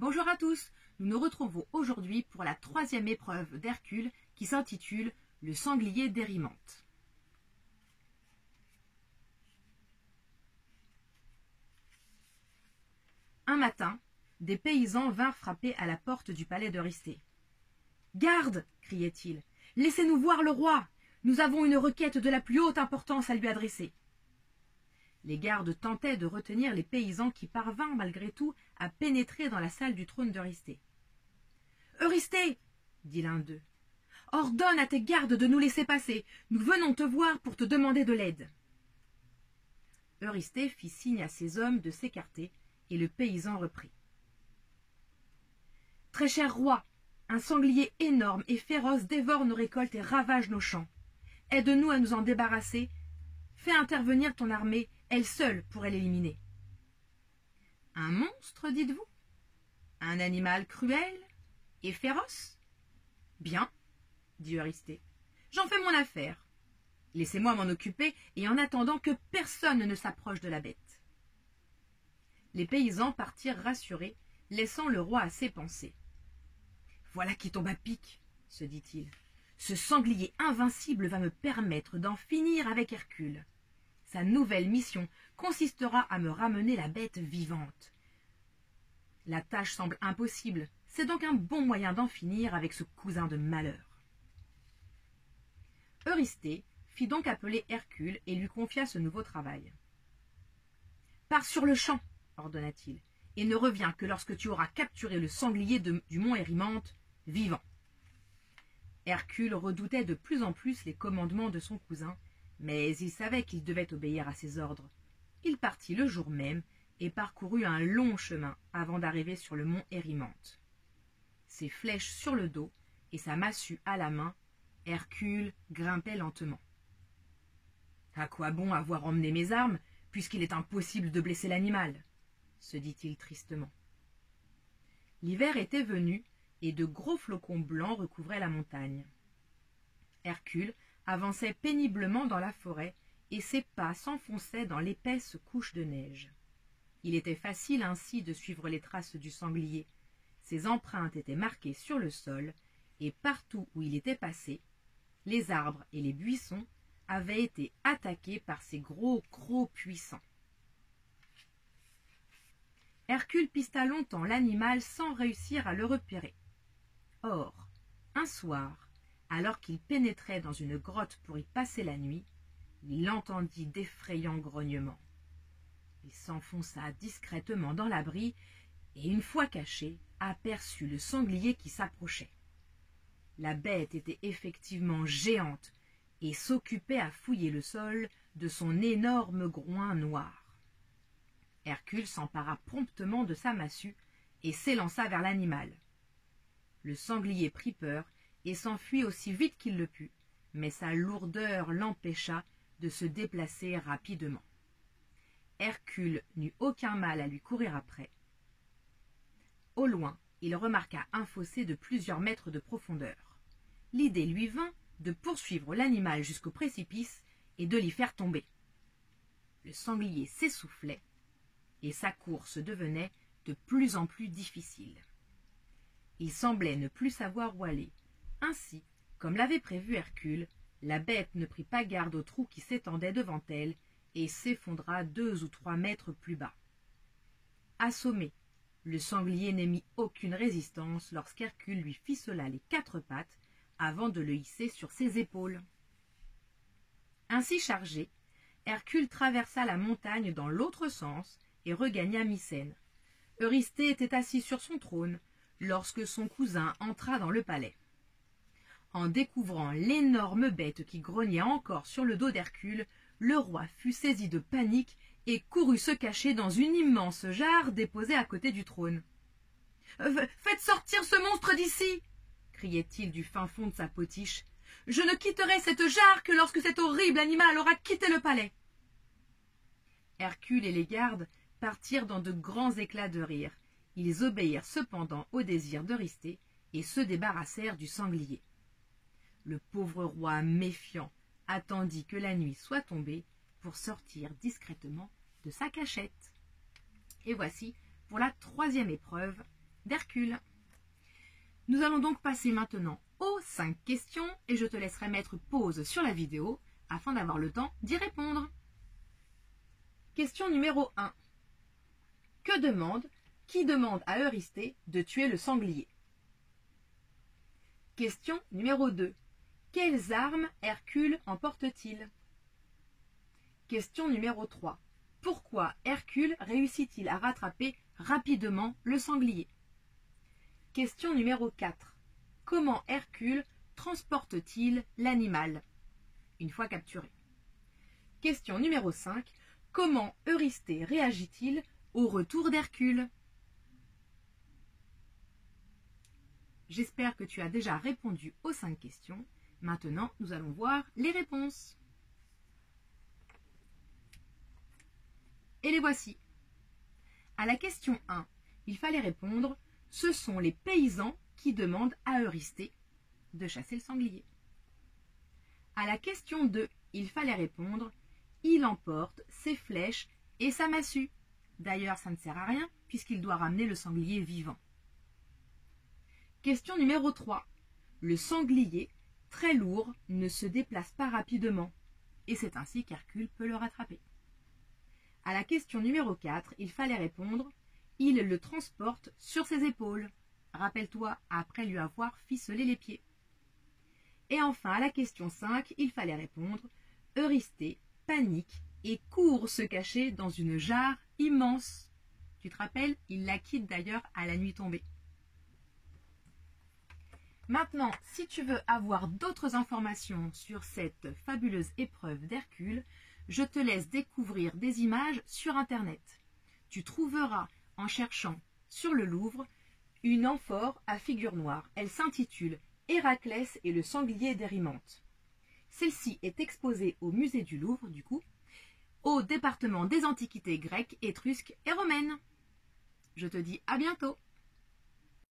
Bonjour à tous, nous nous retrouvons aujourd'hui pour la troisième épreuve d'Hercule qui s'intitule « Le sanglier d'Érymanthe ». Un matin, des paysans vinrent frapper à la porte du palais d'Eurysthée. « Garde !» criaient-ils. « Laissez-nous voir le roi. Nous avons une requête de la plus haute importance à lui adresser. » Les gardes tentaient de retenir les paysans qui parvinrent malgré tout à pénétrer dans la salle du trône d'Eurysthée. « Eurysthée !» dit l'un d'eux. « Ordonne à tes gardes de nous laisser passer. Nous venons te voir pour te demander de l'aide. » Eurysthée fit signe à ses hommes de s'écarter et le paysan reprit. « Très cher roi, un sanglier énorme et féroce dévore nos récoltes et ravage nos champs. Aide-nous à nous en débarrasser. Fais intervenir ton armée, elle seule pourrait l'éliminer. »« Un monstre, dites-vous? Un animal cruel et féroce? Bien, dit Eurysthée, j'en fais mon affaire. Laissez-moi m'en occuper et en attendant que personne ne s'approche de la bête. » Les paysans partirent rassurés, laissant le roi à ses pensées. « Voilà qui tombe à pic, se dit-il. Ce sanglier invincible va me permettre d'en finir avec Hercule. Sa nouvelle mission consistera à me ramener la bête vivante. La tâche semble impossible, c'est donc un bon moyen d'en finir avec ce cousin de malheur. » Eurysthée fit donc appeler Hercule et lui confia ce nouveau travail. « Pars sur le champ, ordonna-t-il, et ne reviens que lorsque tu auras capturé le sanglier du mont Érymanthe, vivant. » Hercule redoutait de plus en plus les commandements de son cousin, mais il savait qu'il devait obéir à ses ordres. Il partit le jour même et parcourut un long chemin avant d'arriver sur le mont Érymanthe. Ses flèches sur le dos et sa massue à la main, Hercule grimpait lentement. « À quoi bon avoir emmené mes armes, puisqu'il est impossible de blesser l'animal ?» se dit-il tristement. L'hiver était venu et de gros flocons blancs recouvraient la montagne. Hercule avançait péniblement dans la forêt et ses pas s'enfonçaient dans l'épaisse couche de neige. Il était facile ainsi de suivre les traces du sanglier. Ses empreintes étaient marquées sur le sol et partout où il était passé, les arbres et les buissons avaient été attaqués par ces gros crocs puissants. Hercule pista longtemps l'animal sans réussir à le repérer. Or, un soir, alors qu'il pénétrait dans une grotte pour y passer la nuit, il entendit d'effrayants grognements. Il s'enfonça discrètement dans l'abri et, une fois caché, aperçut le sanglier qui s'approchait. La bête était effectivement géante et s'occupait à fouiller le sol de son énorme groin noir. Hercule s'empara promptement de sa massue et s'élança vers l'animal. Le sanglier prit peur et s'enfuit aussi vite qu'il le put, mais sa lourdeur l'empêcha de se déplacer rapidement. Hercule n'eut aucun mal à lui courir après. Au loin, il remarqua un fossé de plusieurs mètres de profondeur. L'idée lui vint de poursuivre l'animal jusqu'au précipice et de l'y faire tomber. Le sanglier s'essoufflait et sa course devenait de plus en plus difficile. Il semblait ne plus savoir où aller. Ainsi, comme l'avait prévu Hercule, la bête ne prit pas garde au trou qui s'étendait devant elle et s'effondra 2 ou 3 mètres plus bas. Assommé, le sanglier n'émit aucune résistance lorsqu'Hercule lui ficela les 4 pattes avant de le hisser sur ses épaules. Ainsi chargé, Hercule traversa la montagne dans l'autre sens et regagna Mycène. Eurysthée était assis sur son trône lorsque son cousin entra dans le palais. En découvrant l'énorme bête qui grognait encore sur le dos d'Hercule, le roi fut saisi de panique et courut se cacher dans une immense jarre déposée à côté du trône. « Faites sortir ce monstre d'ici !» criait-il du fin fond de sa potiche. « Je ne quitterai cette jarre que lorsque cet horrible animal aura quitté le palais. » Hercule et les gardes partirent dans de grands éclats de rire. Ils obéirent cependant au désir d'Eurysthée et se débarrassèrent du sanglier. Le pauvre roi méfiant attendit que la nuit soit tombée pour sortir discrètement de sa cachette. Et voici pour la troisième épreuve, d'Hercule. Nous allons donc passer maintenant aux 5 questions et je te laisserai mettre pause sur la vidéo afin d'avoir le temps d'y répondre. Question numéro 1. Qui demande à Eurysthée de tuer le sanglier? Question numéro 2. Quelles armes Hercule emporte-t-il? Question numéro 3. Pourquoi Hercule réussit-il à rattraper rapidement le sanglier? Question numéro 4. Comment Hercule transporte-t-il l'animal une fois capturé? Question numéro 5. Comment Eurysthée réagit-il au retour d'Hercule? J'espère que tu as déjà répondu aux 5 questions. Maintenant, nous allons voir les réponses. Et les voici. À la question 1, il fallait répondre « Ce sont les paysans qui demandent à Eurysthée de chasser le sanglier ». À la question 2, il fallait répondre « Il emporte ses flèches et sa massue ». D'ailleurs, ça ne sert à rien puisqu'il doit ramener le sanglier vivant. Question numéro 3. Le sanglier, très lourd, ne se déplace pas rapidement et c'est ainsi qu'Hercule peut le rattraper. À la question numéro 4, il fallait répondre « Il le transporte sur ses épaules ». Rappelle-toi, après lui avoir ficelé les pieds. Et enfin, à la question 5, il fallait répondre « Eurysthée panique et court se cacher dans une jarre immense ». Tu te rappelles, il la quitte d'ailleurs à la nuit tombée. Maintenant, si tu veux avoir d'autres informations sur cette fabuleuse épreuve d'Hercule, je te laisse découvrir des images sur Internet. Tu trouveras, en cherchant sur le Louvre, une amphore à figure noire. Elle s'intitule « Héraclès et le sanglier d'Érymanthe ». Celle-ci est exposée au musée du Louvre, du coup, au département des antiquités grecques, étrusques et romaines. Je te dis à bientôt.